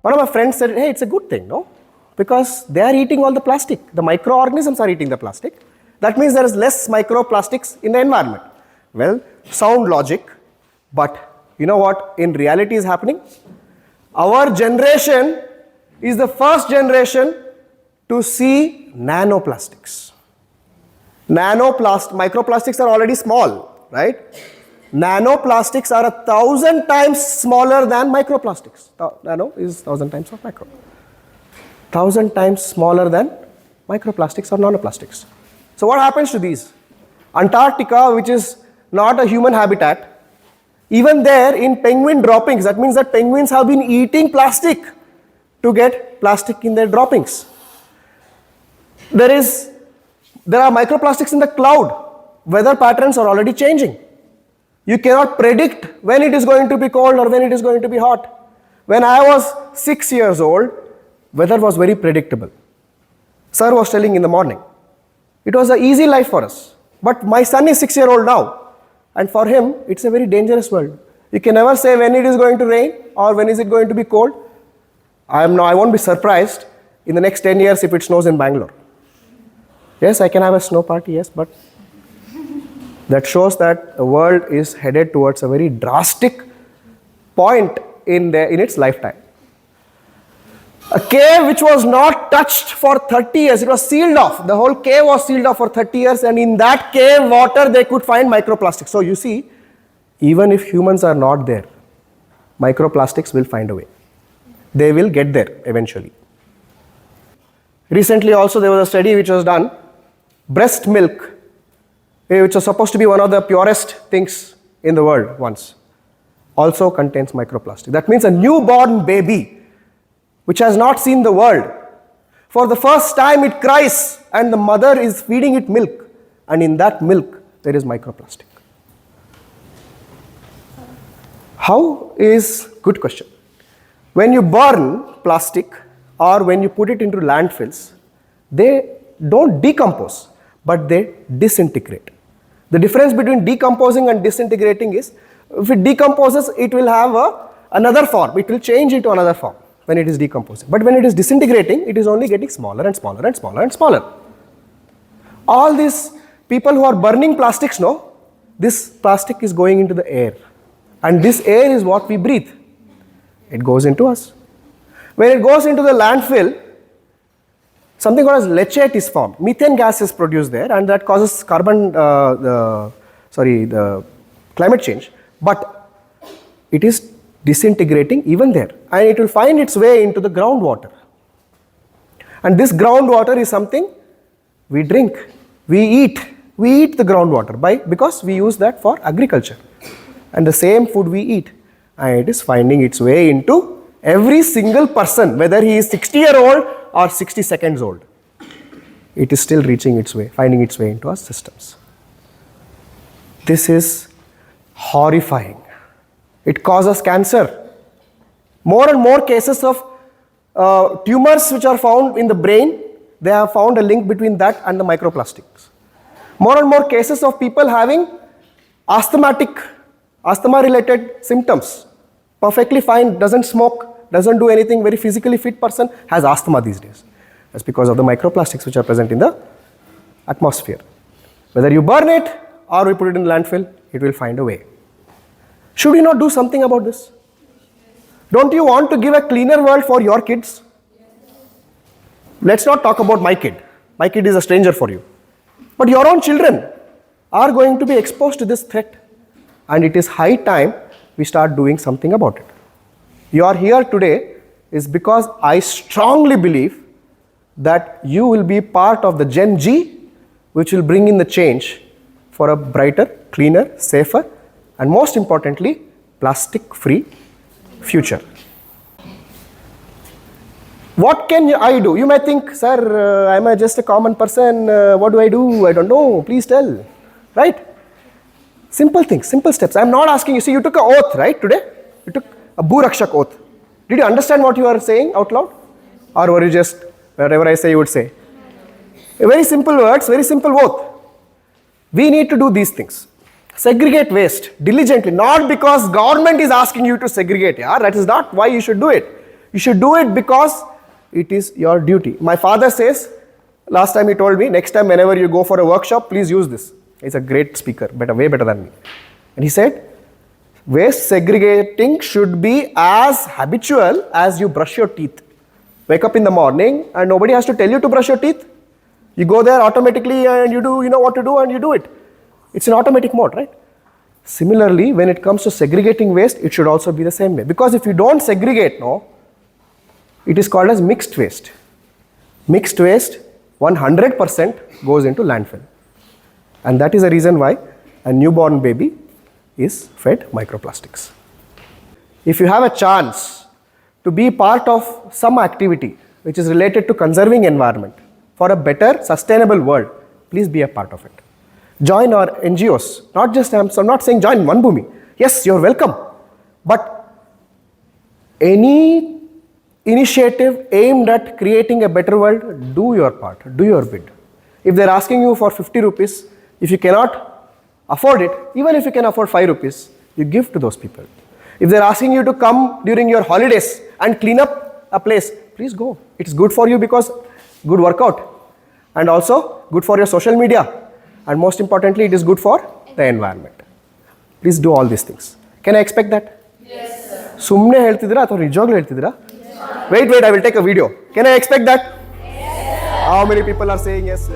One of my friends said, hey, it's a good thing, no? Because they are eating all the plastic. The microorganisms are eating the plastic. That means there is less microplastics in the environment. Well, sound logic, but you know what in reality is happening? Our generation is the first generation to see nanoplastics. Microplastics are already small, right? Nanoplastics are 1,000 times smaller than microplastics. Nano is 1,000 times of micro. 1,000 times smaller than microplastics or nanoplastics. So what happens to these? Antarctica, which is not a human habitat, even there in penguin droppings, that means that penguins have been eating plastic to get plastic in their droppings. There are microplastics in the cloud. Weather patterns are already changing. You cannot predict when it is going to be cold or when it is going to be hot. When I was 6 years old, weather was very predictable. Sir was telling in the morning. It was an easy life for us. But my son is 6-year-old now, and for him, it's a very dangerous world. You can never say when it is going to rain or when is it going to be cold. I won't be surprised in the next 10 years if it snows in Bangalore. Yes, I can have a snow party, yes, but that shows that the world is headed towards a very drastic point in its lifetime. A cave which was not touched for 30 years, it was sealed off. The whole cave was sealed off for 30 years, and in that cave water they could find microplastics. So you see, even if humans are not there, microplastics will find a way. They will get there eventually. Recently also there was a study which was done. Breast milk, which was supposed to be one of the purest things in the world once, also contains microplastic. That means a newborn baby which has not seen the world, for the first time it cries and the mother is feeding it milk, and in that milk there is microplastic. How is, good question. When you burn plastic or when you put it into landfills, they don't decompose, but they disintegrate. The difference between decomposing and disintegrating is, if it decomposes, it will have another form. It will change into another form when it is decomposing. But when it is disintegrating, it is only getting smaller and smaller and smaller and smaller. All these people who are burning plastics know, this plastic is going into the air. And this air is what we breathe. It goes into us. When it goes into the landfill, something called as leachate is formed. Methane gas is produced there, and that causes the climate change. But it is disintegrating even there, and it will find its way into the groundwater. And this groundwater is something we drink, we eat the groundwater because we use that for agriculture. And the same food we eat, and it is finding its way into every single person, whether he is 60-year-old or 60 seconds old. It is still reaching its way, finding its way into our systems. This is horrifying. It causes cancer. More and more cases of tumors which are found in the brain, they have found a link between that and the microplastics. More and more cases of people having asthma-related symptoms. Perfectly fine, doesn't smoke, doesn't do anything, very physically fit person has asthma these days. That's because of the microplastics which are present in the atmosphere. Whether you burn it or we put it in the landfill, it will find a way. Should we not do something about this? Don't you want to give a cleaner world for your kids? Let's not talk about my kid. My kid is a stranger for you. But your own children are going to be exposed to this threat. And it is high time we start doing something about it. You are here today is because I strongly believe that you will be part of the Gen G, which will bring in the change for a brighter, cleaner, safer, and most importantly, plastic-free future. What can I do? You might think, sir, I'm just a common person. What do? I don't know. Please tell. Right? Simple things, simple steps. I'm not asking you. See, you took an oath, right, today? You took a Bhurakshak oath. Did you understand what you are saying out loud? Or were you just, whatever I say, you would say? Very simple words, very simple oath. We need to do these things. Segregate waste diligently, not because government is asking you to segregate. Yeah, that is not why you should do it. You should do it because it is your duty. My father says, last time he told me, next time whenever you go for a workshop, please use this. He's a great speaker, way better than me. And he said, waste segregating should be as habitual as you brush your teeth. Wake up in the morning and nobody has to tell you to brush your teeth. You go there automatically and you know what to do and you do it. It's in automatic mode, right? Similarly, when it comes to segregating waste, it should also be the same way. Because if you don't segregate, it is called as mixed waste. Mixed waste, 100% goes into landfill. And that is the reason why a newborn baby is fed microplastics. If you have a chance to be part of some activity which is related to conserving environment for a better, sustainable world, please be a part of it. Join our NGOs. I'm not saying join Manbhumi. Yes, you're welcome. But any initiative aimed at creating a better world, do your part, do your bit. If they're asking you for 50 rupees, if you cannot afford it, even if you can afford 5 rupees, you give to those people. If they're asking you to come during your holidays and clean up a place, please go. It's good for you because good workout and also good for your social media. And most importantly, it is good for the environment. Please do all these things. Can I expect that? Yes, sir. Sumne heltidira atho nijaglu heltidira? Wait, I will take a video. Can I expect that? Yes, sir. How many people are saying yes?